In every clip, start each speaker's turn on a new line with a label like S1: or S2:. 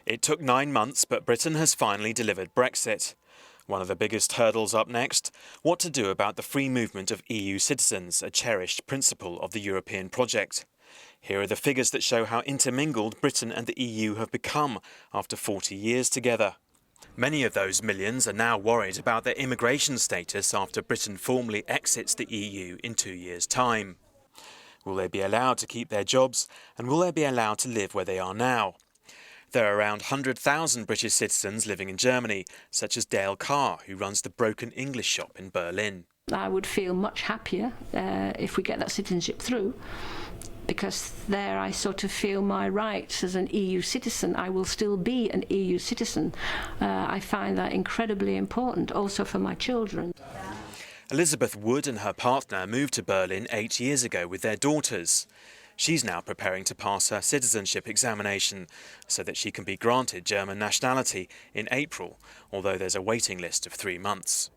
S1: It took 9 months, but Britain has finally delivered Brexit. One of the biggest hurdles up next, what to do about the free movement of EU citizens, a cherished principle of the European project. Here are the figures that show how intermingled Britain and the EU have become after 40 years together. Many of those millions are now worried about their immigration status after Britain formally exits the EU in 2 years' time. Will they be allowed to keep their jobs, and will they be allowed to live where they are now? There are around 100,000 British citizens living in Germany, such as Dale Carr, who runs the Broken English shop in Berlin.
S2: I would feel much happier if we get that citizenship through, because there I sort of feel my rights as an EU citizen. I will still be an EU citizen. I find that incredibly important, also for my children.
S1: Elizabeth Wood and her partner moved to Berlin 8 years ago with their daughters. She's now preparing to pass her citizenship examination so that she can be granted German nationality in April, although there's a waiting list of 3 months.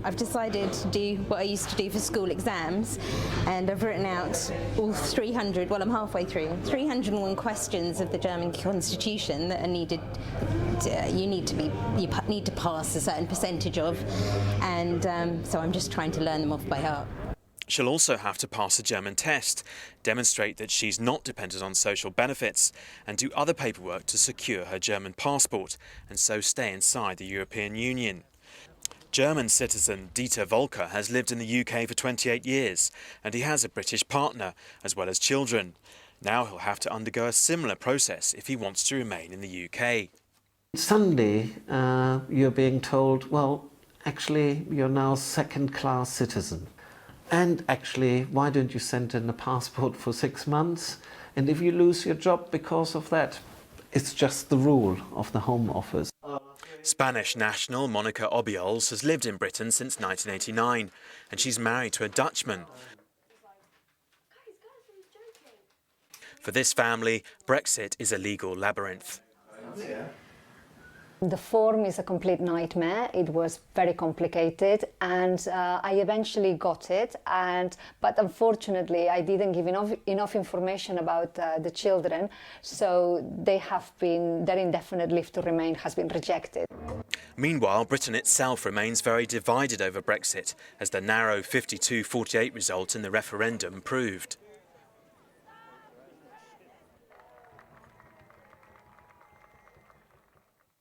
S3: I've decided to do what I used to do for school exams, and I've written out all 300, well I'm halfway through, 301 questions of the German constitution that are needed, you need to pass a certain percentage of, and so I'm just trying to learn them off by heart.
S1: She'll also have to pass a German test, demonstrate that she's not dependent on social benefits, and do other paperwork to secure her German passport and so stay inside the European Union. German citizen Dieter Volker has lived in the UK for 28 years and he has a British partner as well as children. Now he'll have to undergo a similar process if he wants to remain in the UK.
S4: Suddenly you're being told, well, actually you're now a second-class citizen. And actually, why don't you send in a passport for 6 months? And if you lose your job because of that, it's just the rule of the Home Office.
S1: Spanish national Monica Obiols has lived in Britain since 1989 and she's married to a Dutchman. For this family, Brexit is a legal labyrinth.
S5: The form is a complete nightmare. It was very complicated and I eventually got it, but unfortunately I didn't give enough information about the children, so their indefinite leave to remain has been rejected.
S1: Meanwhile, Britain itself remains very divided over Brexit, as the narrow 52-48 result in the referendum proved.